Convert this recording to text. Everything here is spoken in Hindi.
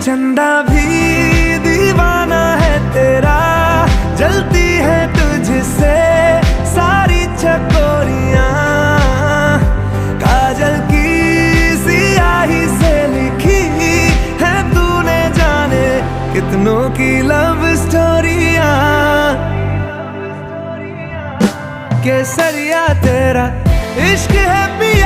चंदा भी दीवाना है तेरा, जलती है तुझसे सारी चकोरियां। काजल की सियाही से लिखी है तूने जाने कितनों की लव स्टोरियां। केसरिया तेरा इश्क है पिया